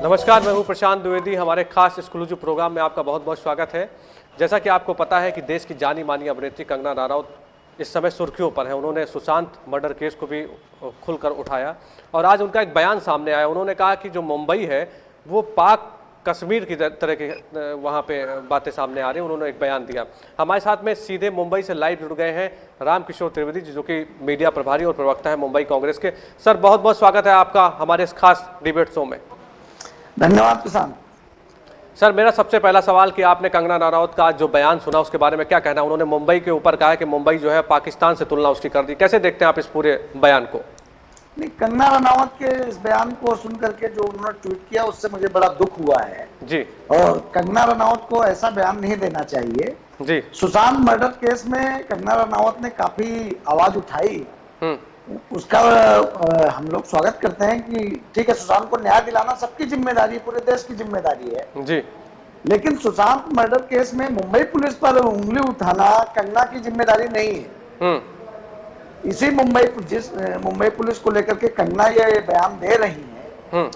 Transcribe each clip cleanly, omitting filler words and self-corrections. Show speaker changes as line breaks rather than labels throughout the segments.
नमस्कार, मैं हूं प्रशांत द्विवेदी। हमारे खास एक्सक्लूसिव प्रोग्राम में आपका बहुत बहुत स्वागत है। जैसा कि आपको पता है कि देश की जानी मानी अभिनेत्री कंगना रनौत इस समय सुर्खियों पर है। उन्होंने सुशांत मर्डर केस को भी खुलकर उठाया और आज उनका एक बयान सामने आया। उन्होंने कहा कि जो मुंबई है वो पाक कश्मीर की तरह की वहाँ पे बातें सामने आ रही हैं। उन्होंने एक बयान दिया। हमारे साथ में सीधे मुंबई से लाइव जुड़ गए हैं रामकिशोर त्रिवेदी जी, जो कि मीडिया प्रभारी और प्रवक्ता है मुंबई कांग्रेस के। सर, बहुत बहुत स्वागत है आपका हमारे इस खास डिबेट शो में।
धन्यवाद किसान।
सर, मेरा सबसे पहला सवाल कि आपने कंगना रनौत का जो बयान सुना उसके बारे में क्या कहना है? उन्होंने मुंबई के ऊपर कहा है कि मुंबई जो है पाकिस्तान से तुलना उसकी कर दी। कैसे देखते हैं आप इस पूरे बयान को?
नहीं, कंगना रनौत के इस बयान को सुन करके जो उन्होंने ट्वीट किया उससे मुझे बड़ा दुख हुआ है
जी।
और कंगना रनौत को ऐसा बयान नहीं देना चाहिए
जी।
सुशांत मर्डर केस में कंगना रनौत ने काफी आवाज उठाई। उसका हम लोग स्वागत करते हैं कि ठीक है, सुशांत को न्याय दिलाना सबकी जिम्मेदारी, पूरे देश की जिम्मेदारी है
जी।
लेकिन सुशांत मर्डर केस में मुंबई पुलिस पर उंगली उठाना कंगना की जिम्मेदारी नहीं है। इसी मुंबई पुलिस को लेकर के कंगना ये बयान दे रही है,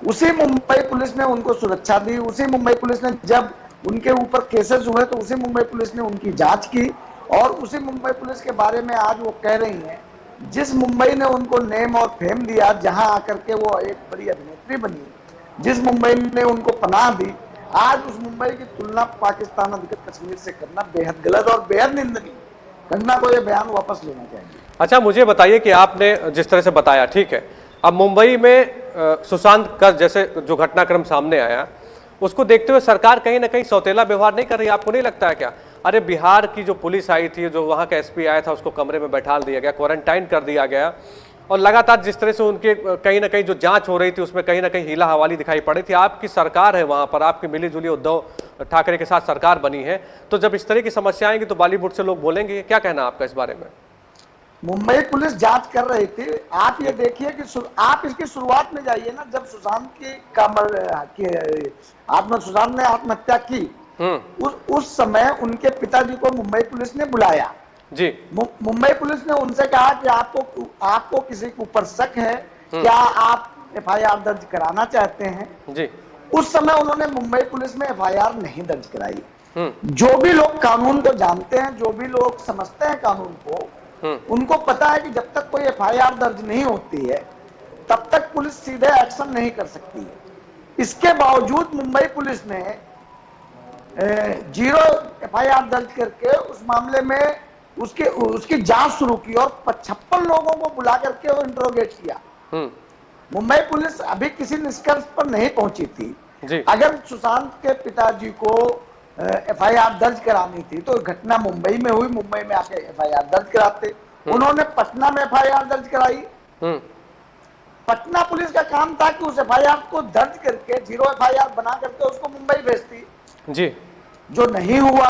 उसी मुंबई पुलिस ने उनको सुरक्षा दी। उसी मुंबई पुलिस ने जब उनके ऊपर केसेस हुए तो उसी मुंबई पुलिस ने उनकी जांच की और उसी मुंबई पुलिस के बारे में आज वो कह रही हैं, जिस मुंबई ने उनको नेम और फेम दिया, जहां आकर के वो एक बड़ी अभिनेत्री बनी, जिस मुंबई ने उनको पनाह दी, आज उस मुंबई की तुलना पाकिस्तान अधिकृत कश्मीर से करना बेहद गलत और बेहद निंदनीय। कंगना को यह बयान वापस लेना चाहिए।
अच्छा, मुझे बताइए कि आपने जिस तरह से बताया, ठीक है, अब मुंबई में सुशांत का जैसे जो घटनाक्रम सामने आया उसको देखते हुए सरकार कहीं ना कहीं सौतेला व्यवहार नहीं कर रही? आपको नहीं लगता है क्या? अरे, बिहार की जो पुलिस आई थी, जो वहाँ का एसपी आया था, उसको कमरे में बैठा दिया गया, क्वारंटाइन कर दिया गया और लगातार जिस तरह से उनके कहीं ना कहीं जो जांच हो रही थी उसमें कहीं ना कहीं हीला हवाली दिखाई पड़ी थी। आपकी सरकार है वहाँ पर, आपकी मिली जुली उद्धव ठाकरे के साथ सरकार बनी है, तो जब इस तरह की समस्या आएंगी तो बॉलीवुड से लोग बोलेंगे। क्या कहना आपका इस बारे में?
मुंबई पुलिस जांच कर रही थी। आप ये देखिए कि आप इसकी शुरुआत में जाइए ना, जब सुशांत सुशांत ने आत्महत्या की, उस समय उनके पिताजी को मुंबई पुलिस ने बुलाया जी। मुंबई पुलिस ने उनसे कहा कि आपको किसी के ऊपर शक है, क्या आप एफआईआर दर्ज कराना चाहते हैं जी। उस समय उन्होंने मुंबई पुलिस में एफआईआर नहीं दर्ज कराई। जो भी लोग कानून को जानते हैं, जो भी लोग समझते हैं कानून को, उनको पता है कि जब तक कोई एफआईआर दर्ज नहीं होती है तब तक पुलिस सीधे एक्शन नहीं कर सकती है। इसके बावजूद मुंबई पुलिस ने 0 एफआईआर दर्ज करके उस मामले में उसकी जांच शुरू की और 55 लोगों को बुला करके इंटरोगेट किया। मुंबई पुलिस अभी किसी निष्कर्ष पर नहीं पहुंची थी जी। अगर सुशांत के पिताजी को एफआईआर दर्ज करानी थी तो घटना मुंबई में हुई, मुंबई में आके एफआईआर दर्ज कराते। उन्होंने पटना में एफआईआर दर्ज कराई। पटना पुलिस का काम था कि उस एफआईआर को दर्ज करके 0 एफआईआर बना करके उसको मुंबई भेजती जी, जो नहीं हुआ।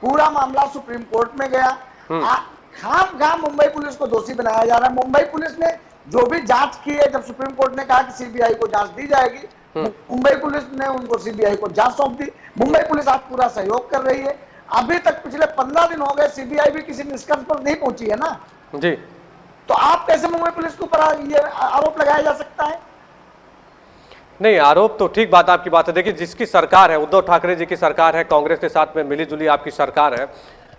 पूरा मामला सुप्रीम कोर्ट में गया। खाम मुंबई पुलिस को दोषी बनाया जा रहा है। मुंबई पुलिस ने जो भी जांच की है, जब सुप्रीम कोर्ट ने कहा कि सीबीआई को जांच दी जाएगी, मुंबई पुलिस ने उनको सीबीआई को जांच सौंप दी। मुंबई पुलिस आज पूरा सहयोग कर रही है। अभी तक पिछले 15 दिन हो गए, सीबीआई भी किसी निष्कर्ष पर नहीं पहुंची है ना जी। तो आप कैसे मुंबई पुलिस के ऊपर ये आरोप लगाया जा सकता है?
नहीं, आरोप तो ठीक बात, आपकी बात है। देखिए, जिसकी सरकार है, उद्धव ठाकरे जी की सरकार है, कांग्रेस के साथ में मिली जुली आपकी सरकार है,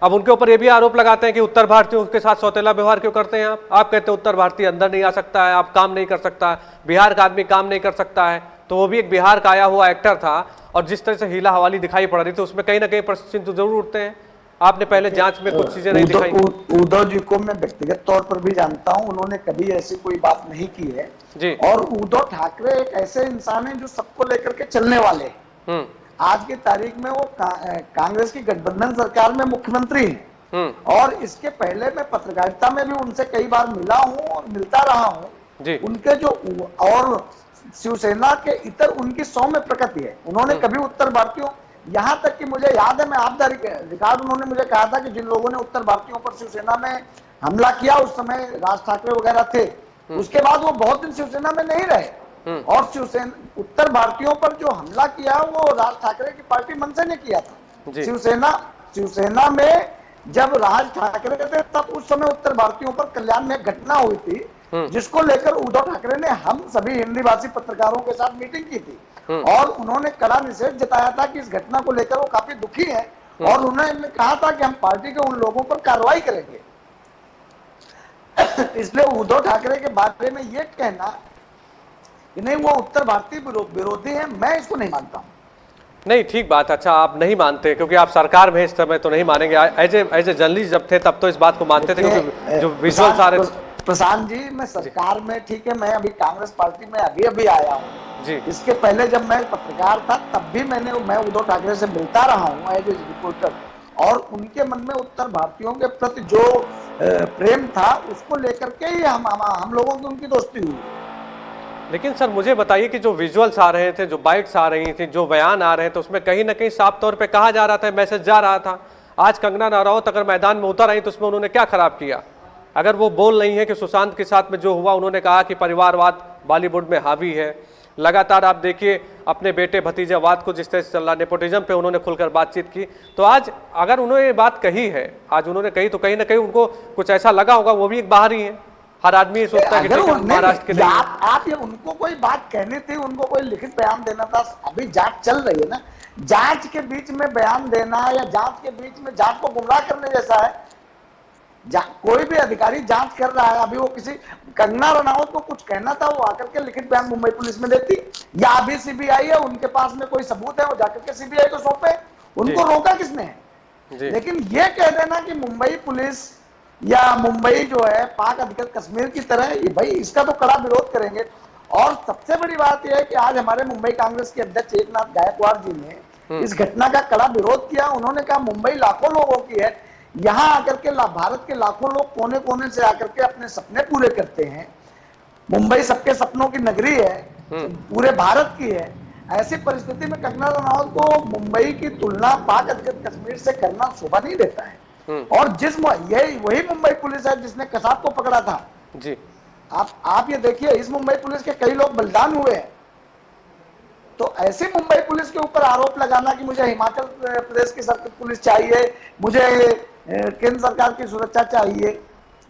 अब उनके ऊपर ये भी आरोप लगाते हैं कि उत्तर भारतीयों के साथ सौतेला व्यवहार क्यों करते हैं आप कहते हैं उत्तर भारतीय अंदर नहीं आ सकता है, आप काम नहीं कर सकता है, बिहार का आदमी काम नहीं कर सकता है। तो वो भी एक बिहार का आया हुआ एक्टर था और जिस तरह से हीला हवाली दिखाई पड़ रही थी उसमें कहीं ना कहीं प्रश्न तो जरूर उठते हैं। आपने पहले जांच में कुछ चीजें नहीं दिखाई।
उद्धव जी को मैं व्यक्तिगत तौर पर भी जानता हूं, उन्होंने कभी ऐसी कोई बात नहीं की है जी। और उद्धव ठाकरे एक ऐसे इंसान है जो सबको लेकर के चलने वाले हैं। आज की तारीख में वो कांग्रेस की गठबंधन सरकार में मुख्यमंत्री हैं और इसके पहले मैं पत्रकारिता में भी उनसे कई बार मिला हूं और मिलता रहा हूं। उनके जो और शिवसेना के इतर उनकी सौम्य प्रकृति है। उन्होंने कभी उत्तर भारतीयों, यहां तक कि मुझे याद है, मैं आप द रिकॉर्ड, उन्होंने मुझे कहा था कि जिन लोगों ने उत्तर भारतीयों पर शिवसेना में हमला किया, उस समय राज ठाकरे वगैरह थे, उसके बाद वो बहुत दिन शिवसेना में नहीं रहे और उत्तर भारतीयों पर जो हमला किया वो राज ठाकरे की पार्टी मनसे ने किया था। शिवसेना में जब राज ठाकरे थे तब उस समय उत्तर भारतीयों पर कल्याण में घटना हुई थी जिसको लेकर उद्धव ठाकरे ने हम सभी हिंदी भाषी पत्रकारों के साथ मीटिंग की थी और उन्होंने कड़ा निषेध जताया था कि इस घटना को लेकर वो काफी दुखी है और उन्होंने कहा था कि हम पार्टी के उन लोगों पर कार्रवाई करेंगे। इसलिए उद्धव ठाकरे के बारे में ये कहना कि नहीं वो उत्तर भारतीय विरोधी है, मैं इसको नहीं मानता हूं।
नहीं, ठीक बात। अच्छा, आप नहीं मानते क्योंकि आप सरकार में इस समय तो नहीं मानेंगे। एज ए जर्नलिस्ट जब थे तब तो इस बात को मानते थे क्योंकि जो विजुअल्स आ रहे।
प्रशांत जी, मैं सरकार में ठीक है, मैं अभी कांग्रेस पार्टी में अभी आया हूँ जी। इसके पहले जब मैं पत्रकार था तब भी मैं उद्धव ठाकरे से मिलता रहा हूँ एज ए रिपोर्टर, और उनके मन में उत्तर भारतीयों के प्रति जो प्रेम था उसको लेकर के ही हम लोगों की उनकी दोस्ती हुई।
लेकिन सर मुझे बताइए कि जो विजुअल्स आ रहे थे, जो बाइट्स आ रही थी, जो बयान आ रहे थे, उसमें कहीं ना कहीं साफ तौर पे कहा जा रहा था, मैसेज जा रहा था। आज कंगना रनौत अगर मैदान में उतर आई तो उसमें उन्होंने क्या खराब किया? अगर वो बोल रही है कि सुशांत के साथ में जो हुआ, उन्होंने कहा कि परिवारवाद बॉलीवुड में हावी है। लगातार आप देखिए अपने बेटे भतीजावाद को जिस तरह से चल रहा, नेपोटिज्म पे उन्होंने खुलकर बातचीत की। तो आज अगर उन्होंने ये बात कही है, आज उन्होंने कही, तो कहीं ना कहीं उनको कुछ ऐसा लगा होगा। वो भी एक बाहरी है, हर आदमी सोचता है कि महाराष्ट्र के
आप ये उनको कोई बात कहनी थी, उनको कोई लिखित बयान देना था। अभी जांच चल रही है ना, जांच के बीच में बयान देना या जांच के बीच में जांच को गुमराह करने जैसा है। कोई भी अधिकारी जांच कर रहा है, अभी वो किसी कंगना रनौत को कुछ कहना था, वो आकर के लिखित बयान मुंबई पुलिस में देती, या अभी सीबीआई है, उनके पास में कोई सबूत है, वो जाकर के सीबीआई को सौंपे। उनको रोका किसने है? लेकिन ये कह देना कि मुंबई पुलिस या मुंबई जो है पाक अधिकृत कश्मीर की तरह, ये भाई इसका तो कड़ा विरोध करेंगे। और सबसे बड़ी बात यह है कि आज हमारे मुंबई कांग्रेस के अध्यक्ष एकनाथ गायकवाड़ जी ने इस घटना का कड़ा विरोध किया। उन्होंने कहा मुंबई लाखों लोगों की है, यहाँ आकर के भारत के लाखों लोग कोने कोने से आकर के अपने सपने पूरे करते हैं। मुंबई सबके सपनों की नगरी है, पूरे भारत की है। ऐसी परिस्थिति में कंगना रनौत को मुंबई की तुलना पाक अधिकृत कश्मीर से करना शोभा नहीं देता है। और यही वही मुंबई पुलिस है जिसने कसाब को पकड़ा था जी। आप ये देखिए, इस मुंबई पुलिस के कई लोग बलिदान हुए हैं। तो ऐसी मुंबई पुलिस के ऊपर आरोप लगाना कि मुझे हिमाचल प्रदेश की पुलिस चाहिए, मुझे केंद्र सरकार की सुरक्षा चाहिए,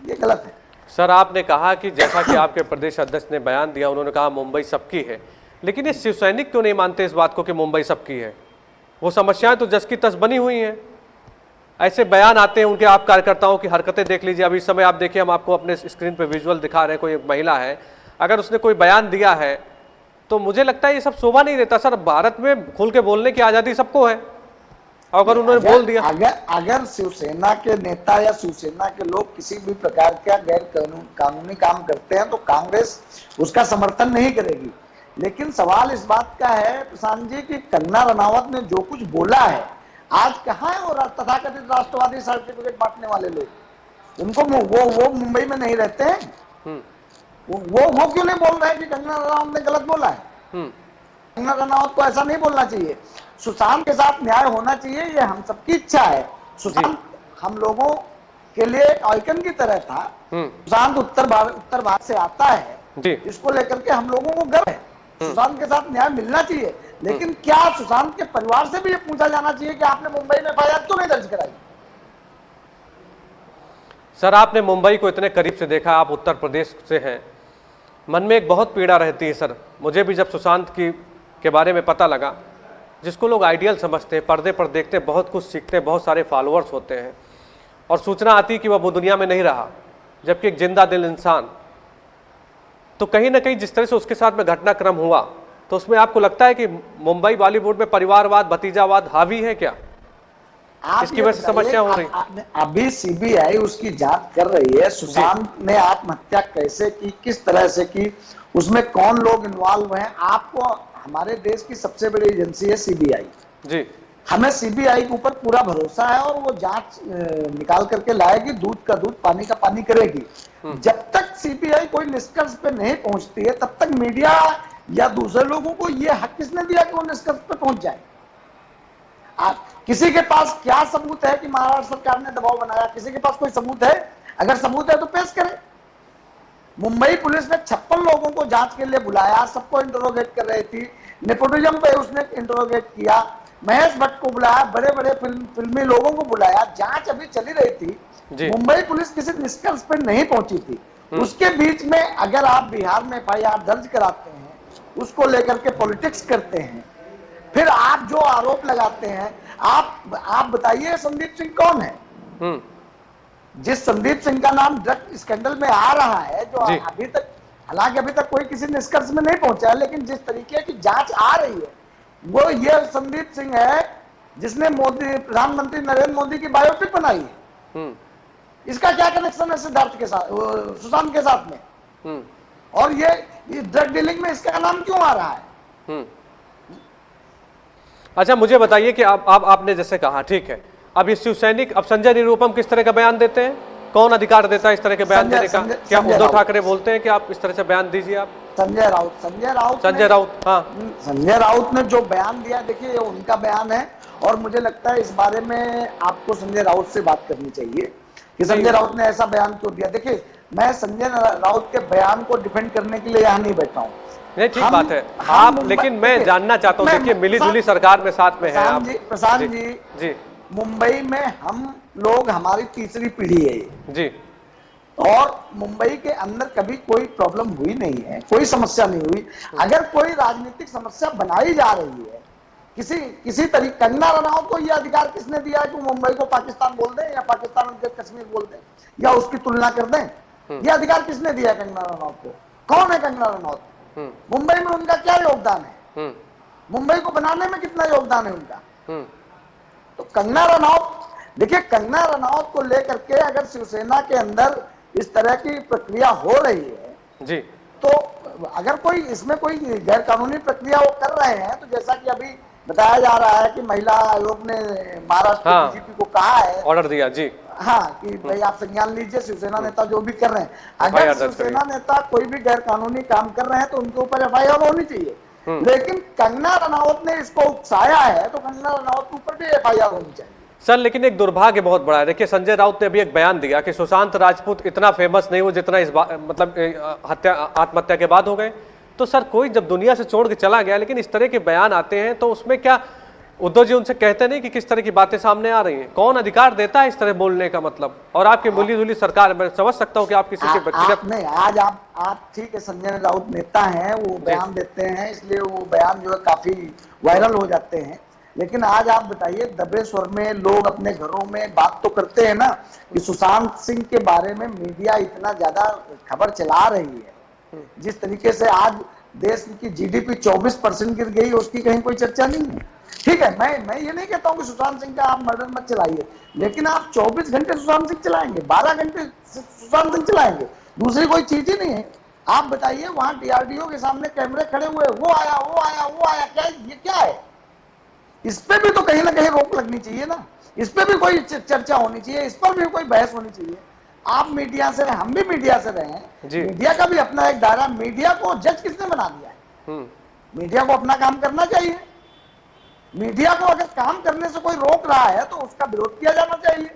ये गलत है।
सर आपने कहा कि जैसा कि आपके प्रदेश अध्यक्ष ने बयान दिया, उन्होंने कहा मुंबई सबकी है, लेकिन ये शिवसैनिक क्यों नहीं मानते इस बात को कि मुंबई सबकी है? वो समस्याएं तो जस की तस बनी हुई हैं। ऐसे बयान आते हैं उनके, आप कार्यकर्ताओं की हरकतें देख लीजिए। अभी इस समय आप देखिए, हम आपको अपने स्क्रीन पर विजुअल दिखा रहे हैं। कोई एक महिला है, अगर उसने कोई बयान दिया है तो मुझे लगता है ये सब शोभा नहीं देता। सर भारत में खुल के बोलने की आजादी सबको है, अगर उन्होंने बोल दिया।
अगर शिवसेना के नेता या शिवसेना के लोग किसी भी प्रकार का गैर कानूनी काम करते हैं तो कांग्रेस उसका समर्थन नहीं करेगी। लेकिन सवाल इस बात का है प्रशांत जी कि कंगना रनौत ने जो कुछ बोला है, आज कहाँ है वो तथाकथित राष्ट्रवादी सर्टिफिकेट बांटने वाले लोग? उनको वो मुंबई में नहीं रहते हैं। वो क्यों नहीं बोल रहे हैं कि कंगना रनौत ने गलत बोला है? कंगना रनौत को ऐसा नहीं बोलना चाहिए। सुशांत के साथ न्याय होना चाहिए, ये हम सबकी इच्छा है। सुशांत हम लोगों के लिए एक आइकन की तरह था। सुशांत उत्तर भारत से आता है, इसको लेकर के हम लोगों को गर्व है। सुशांत के साथ न्याय मिलना चाहिए, लेकिन क्या सुशांत के परिवार से भी ये पूछा जाना चाहिए कि आपने मुंबई में एफआईआर क्यों नहीं दर्ज कराई?
सर आपने मुंबई को इतने करीब से देखा, आप उत्तर प्रदेश से हैं, मन में एक बहुत पीड़ा रहती है। सर मुझे भी जब सुशांत के बारे में पता लगा, जिसको लोग आइडियल समझते हैं, पर्दे पर देखते हैं, बहुत कुछ सीखते हैं, बहुत सारे फॉलोअर्स होते हैं, और सूचना आती कि वह वो दुनिया में नहीं रहा, जबकि एक जिंदा दिल इंसान, तो कहीं ना कहीं जिस तरह से उसके साथ में घटनाक्रम हुआ, तो उसमें आपको लगता है कि मुंबई बॉलीवुड में परिवारवाद, भतीजावाद हावी है क्या? इसकी वजह से समस्या हो रही।
अभी सीबीआई उसकी जांच कर रही है, सुशांत ने आत्महत्या कैसे की, किस तरह से की, उसमें कौन लोग इन्वॉल्व हैं। आपको हमारे देश की सबसे बड़ी एजेंसी है सीबीआई जी। हमें सीबीआई के ऊपर पूरा भरोसा है और वो जांच निकाल करके लाएगी, दूध का दूध पानी का पानी करेगी। जब तक सीबीआई कोई निष्कर्ष पे नहीं पहुंचती है, तब तक मीडिया या दूसरे लोगों को ये हक किसने दिया कि वो निष्कर्ष पे पहुंच जाए? किसी के पास क्या सबूत है कि महाराष्ट्र सरकार ने दबाव बनाया? किसी के पास कोई सबूत है? अगर सबूत है तो पेश करें। मुंबई पुलिस ने 56 लोगों को जांच के लिए बुलाया, सबको इंटरोगेट कर रही थी। नेपोटिज्म पे उसने इंटरोगेट किया, महेश भट्ट को बुलाया, बड़े बड़े फिल्मी लोगों को बुलाया, जांच अभी चली रही थी। मुंबई पुलिस किसी निष्कर्ष पर नहीं पहुंची थी। उसके बीच में अगर आप बिहार में एफआईआर दर्ज कराते हैं, उसको लेकर के पॉलिटिक्स करते हैं, फिर आप जो आरोप लगाते हैं, आप बताइए संदीप सिंह कौन है? जिस संदीप सिंह का नाम ड्रग स्कैंडल में आ रहा है, जो अभी तक, हालांकि अभी तक कोई किसी निष्कर्ष में नहीं पहुंचा है, लेकिन जिस तरीके की जांच आ रही है, वो ये संदीप सिंह है जिसने प्रधानमंत्री नरेंद्र मोदी की बायोपिक बनाई है। इसका क्या कनेक्शन है सिद्धार्थ के साथ, सुशांत के साथ में? और ये ड्रग डीलिंग में इसका नाम क्यों आ रहा है?
अच्छा, मुझे बताइए कि आपने जैसे कहा, ठीक है, अब ये शिवसैनिक, अब संजय निरुपम किस तरह का बयान देते हैं? कौन अधिकार देता है इस तरह के बयान देने का? क्या उद्धव ठाकरे बोलते हैं कि आप इस तरह से बयान दीजिए? आप
संजय राउत,
हाँ,
संजय राउत ने जो बयान दिया, देखिए उनका बयान है, और मुझे लगता है इस बारे में आपको संजय राउत से बात करनी चाहिए कि संजय राउत ने ऐसा बयान क्यों दिया। देखिए, मैं संजय राउत के बयान को डिफेंड करने के लिए यहाँ नहीं बैठा हूँ।
नहीं, ठीक बात है आप, लेकिन मैं जानना चाहता हूँ, देखिए मिली-जुली सरकार में साथ में है आप।
प्रशांत जी, मुंबई में हम लोग, हमारी तीसरी पीढ़ी है जी, और मुंबई के अंदर कभी कोई प्रॉब्लम हुई नहीं है, कोई समस्या नहीं हुई। अगर कोई राजनीतिक समस्या बनाई जा रही है, किसी तरीके, कंगना रनौत को यह अधिकार किसने दिया है कि मुंबई को पाकिस्तान बोल दें, या पाकिस्तान उनके कश्मीर बोल दें, या उसकी तुलना कर दें? यह अधिकार किसने दिया कंगना रनौत को? कौन है कंगना रनौत? मुंबई में उनका क्या योगदान है? मुंबई को बनाने में कितना योगदान है उनका? तो कंगना रनौत, देखिए कंगना रनौत को लेकर के अगर शिवसेना के अंदर इस तरह की प्रक्रिया हो रही है जी, तो अगर कोई इसमें कोई गैर कानूनी प्रक्रिया वो कर रहे हैं, तो जैसा कि अभी बताया जा रहा है कि महिला आयोग ने महाराष्ट्र बीजेपी को कहा है, ऑर्डर दिया जी, हाँ, कि भाई आप संज्ञान लीजिए, शिवसेना नेता जो भी कर रहे हैं, अगर शिवसेना नेता कोई भी गैर कानूनी काम कर रहे हैं तो उनके ऊपर एफआईआर होनी चाहिए। लेकिन कंगना रनौत ने इसको उकसाया है, तो कंगना रनौत के ऊपर भी एफआईआर होनी चाहिए।
सर, लेकिन एक दुर्भाग्य बहुत बड़ा है। देखिए, संजय राउत ने अभी एक बयान दिया कि सुशांत राजपूत इतना फेमस नहीं हुआ जितना इस मतलब आत्महत्या के बाद हो गए। तो सर, कोई जब दुनिया से छोड़ के चला गया, लेकिन इस तरह के बयान आते हैं, तो उसमें क्या उद्धव जी उनसे कहते नहीं कि किस तरह की बातें सामने आ रही हैं? कौन अधिकार देता है इस तरह बोलने का? मतलब, और आपकी मिली-जुली सरकार, मैं समझ सकता हूं कि आप किसी के व्यक्तिगत
नहीं, आज आप ठीक है, संजय राउत नेता हैं, वो बयान देते हैं, इसलिए वो बयान जो है काफी वायरल हो जाते हैं। लेकिन आज आप बताइए, दबे स्वर में लोग अपने घरों में बात तो करते हैं ना कि सुशांत सिंह के बारे में मीडिया इतना ज्यादा खबर चला रही है, जिस तरीके से आज देश की जीडीपी 24% गिर गई, उसकी कहीं कोई चर्चा नहीं है। ठीक है, मैं ये नहीं कहता हूं कि सुशांत सिंह का आप मर्डर मत चलाइए, लेकिन आप 24 घंटे सुशांत सिंह चलाएंगे, 12 घंटे सुशांत सिंह चलाएंगे, दूसरी कोई चीज ही नहीं है। आप बताइए, वहां डीआरडीओ के सामने कैमरे खड़े हुए, वो आया, क्या ये क्या है? इस पे भी तो कहीं ना कहीं रोक लगनी चाहिए ना, इस पे भी कोई चर्चा होनी चाहिए, इस पर भी कोई बहस होनी चाहिए। आप मीडिया से, हम भी मीडिया से रहे हैं, मीडिया का भी अपना एक दायरा, मीडिया को जज किसने बना दिया है? मीडिया को अपना काम करना चाहिए। मीडिया को अगर काम करने से कोई रोक रहा है तो उसका विरोध किया जाना चाहिए,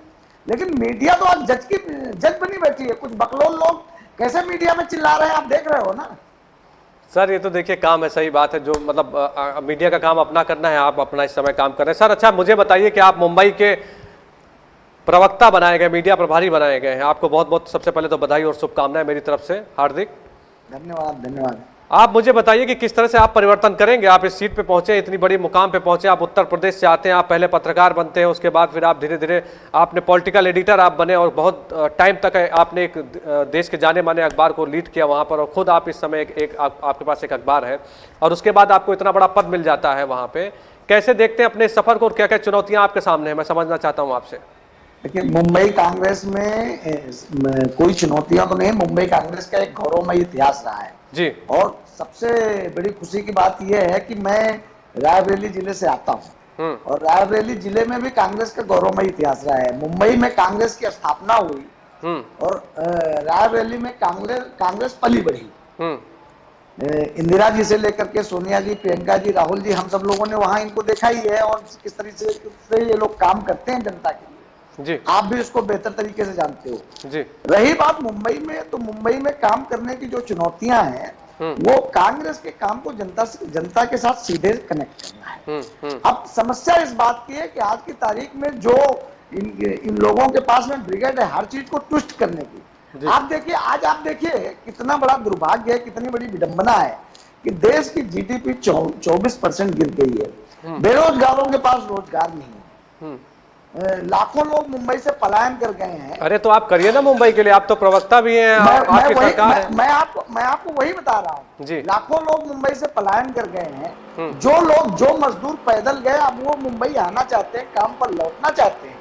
लेकिन मीडिया तो आज जज बनी बैठी है। कुछ बकलोल लोग कैसे मीडिया में चिल्ला रहे हैं, आप देख रहे हो ना।
सर, ये तो देखिए काम है, सही बात है, जो मतलब मीडिया का काम अपना करना है, आप अपना इस समय काम कर रहे हैं। सर, अच्छा, मुझे बताइए कि आप मुंबई के प्रवक्ता बनाए गए, मीडिया प्रभारी बनाए गए हैं, आपको बहुत बहुत सबसे पहले तो बधाई और शुभकामनाएं मेरी तरफ से, हार्दिक
धन्यवाद।
आप मुझे बताइए कि किस तरह से आप परिवर्तन करेंगे? आप इस सीट पे पहुंचे, इतनी बड़ी मुकाम पे पहुंचे, आप उत्तर प्रदेश से आते हैं, आप पहले पत्रकार बनते हैं, उसके बाद फिर आप धीरे धीरे आपने पॉलिटिकल एडिटर आप बने, और बहुत टाइम तक आपने एक देश के जाने माने अखबार को लीड किया वहां पर, और खुद आप इस समय आपके पास एक अखबार है, और उसके बाद आपको इतना बड़ा पद मिल जाता है वहां पे। कैसे देखते हैं अपने सफर को, और क्या क्या चुनौतियां आपके सामने है? मैं समझना चाहता हूँ आपसे।
देखिए, मुंबई कांग्रेस में कोई चुनौतियां तो नहीं, मुंबई कांग्रेस का एक गौरवमय इतिहास रहा है जी, और सबसे बड़ी खुशी की बात यह है कि मैं रायबरेली जिले से आता हूं, और रायबरेली जिले में भी कांग्रेस का गौरवमय इतिहास रहा है। मुंबई में कांग्रेस की स्थापना हुई, और रायबरेली में कांग्रेस पली बढ़ी। इंदिरा जी से लेकर के सोनिया जी, प्रियंका जी, राहुल जी, हम सब लोगों ने वहां इनको देखा ही है, और किस तरीके से ये लोग काम करते हैं जनता के लिए जी, आप भी इसको बेहतर तरीके से जानते हो जी। रही बात मुंबई में, तो मुंबई में काम करने की जो चुनौतियां हैं, वो कांग्रेस के काम को जनता के साथ सीधे कनेक्ट करना है। अब समस्या इस बात की है कि आज की तारीख में जो इन लोगों के पास में ब्रिगेड है हर चीज को ट्विस्ट करने की, आप देखिए, आज आप देखिए कितना बड़ा दुर्भाग्य है, कितनी बड़ी विडंबना है कि देश की जीडीपी 24% गिर गई है, बेरोजगारों के पास रोजगार नहीं है, लाखों लोग मुंबई से पलायन कर गए हैं।
अरे तो आप करिए ना मुंबई के लिए, आप तो प्रवक्ता भी हैं, आपकी सरकार है।
मैं आपको वही बता रहा हूँ
जी।
लाखों लोग मुंबई से पलायन कर गए हैं। जो मजदूर पैदल गए अब वो मुंबई आना चाहते हैं, काम पर लौटना चाहते हैं।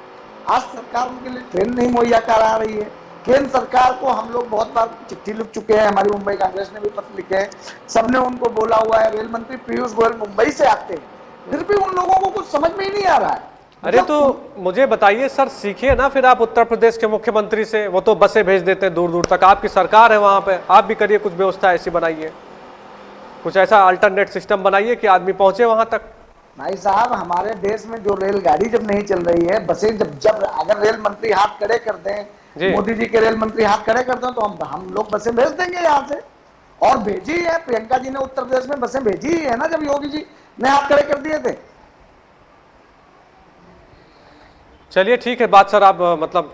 आज सरकार उनके लिए ट्रेन नहीं मुहैया करा रही है। केंद्र सरकार को हम लोग बहुत बार चिट्ठी लिख चुके हैं, हमारी मुंबई कांग्रेस ने भी पत्र लिखे हैं, सबने उनको बोला हुआ है। रेल मंत्री पीयूष गोयल मुंबई से आते हैं, फिर भी उन लोगों को कुछ समझ में ही नहीं आ रहा है।
अरे तो मुझे बताइए सर, सीखिए ना फिर आप उत्तर प्रदेश के मुख्यमंत्री से, वो तो बसें भेज देते हैं दूर दूर तक, आपकी सरकार है वहां पे, आप भी करिए कुछ व्यवस्था ऐसी बनाइए, कुछ ऐसा अल्टरनेट सिस्टम बनाइए कि आदमी पहुंचे वहां तक।
भाई साहब, हमारे देश में जो रेलगाड़ी जब नहीं चल रही है, बसें जब अगर रेल मंत्री हाथ खड़े कर दें, मोदी जी के रेल मंत्री हाथ खड़े कर दें, तो हम लोग बसें भेज देंगे यहाँ से। और भेजी है, प्रियंका जी ने उत्तर प्रदेश में बसें भेजी ही है ना, जब योगी जी ने हाथ खड़े कर दिए थे।
चलिए ठीक है बात सर, आप मतलब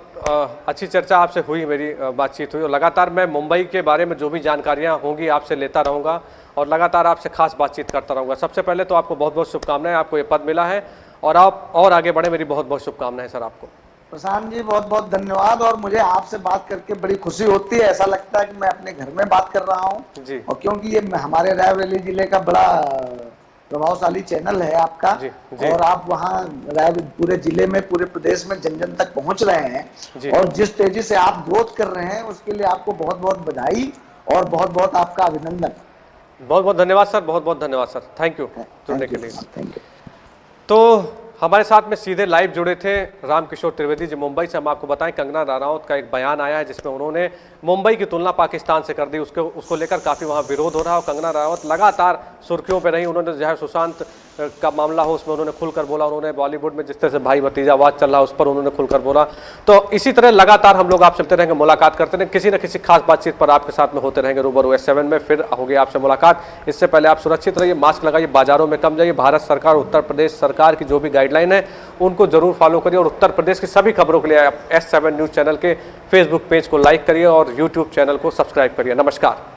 अच्छी चर्चा आपसे हुई, मेरी बातचीत हुई, और लगातार मैं मुंबई के बारे में जो भी जानकारियां होंगी आपसे लेता रहूंगा और लगातार आपसे खास बातचीत करता रहूंगा। सबसे पहले तो आपको बहुत बहुत शुभकामनाएं, आपको ये पद मिला है और आप और आगे बढ़े, मेरी बहुत बहुत शुभकामनाएं सर आपको।
प्रशांत जी बहुत बहुत धन्यवाद। और मुझे आपसे बात करके बड़ी खुशी होती है, ऐसा लगता है कि मैं अपने घर में बात कर रहा हूँ जी। और क्योंकि ये हमारे रायबरेली जिले का बड़ा प्रभावशाली चैनल है आपका जी, जी। और आप वहाँ पूरे जिले में, पूरे प्रदेश में जन जन तक पहुंच रहे हैं और जिस तेजी से आप ग्रोथ कर रहे हैं उसके लिए आपको बहुत बहुत बधाई और बहुत बहुत आपका अभिनंदन।
बहुत बहुत धन्यवाद सर, बहुत बहुत धन्यवाद सर, थैंक यू जुड़ने के लिए।
Thank you.
तो हमारे साथ में सीधे लाइव जुड़े थे रामकिशोर त्रिवेदी जी मुंबई से। हम आपको बताएं कंगना रनौत का एक बयान आया है जिसमें उन्होंने मुंबई की तुलना पाकिस्तान से कर दी, उसको लेकर काफ़ी वहाँ विरोध हो रहा है और कंगना रनौत लगातार सुर्खियों पे रही। उन्होंने जो है सुशांत का मामला हो उसमें उन्होंने खुलकर बोला, उन्होंने बॉलीवुड में जिस तरह से भाई भतीजावाद चल रहा है उस पर उन्होंने खुलकर बोला। तो इसी तरह लगातार हम लोग आपसे चलते रहेंगे, मुलाकात करते रहेंगे, किसी न किसी खास बातचीत पर आपके साथ में होते रहेंगे रूबरू। S7 में फिर होगी आपसे मुलाकात। इससे पहले आप सुरक्षित रहिए, मास्क लगाइए, बाजारों में कम जाइए। भारत सरकार, उत्तर प्रदेश सरकार की जो भी गाइडलाइन है उनको जरूर फॉलो करिए और उत्तर प्रदेश की सभी खबरों के लिए आप S7 न्यूज़ चैनल के फेसबुक पेज को लाइक करिए और यूट्यूब चैनल को सब्सक्राइब करिए। नमस्कार।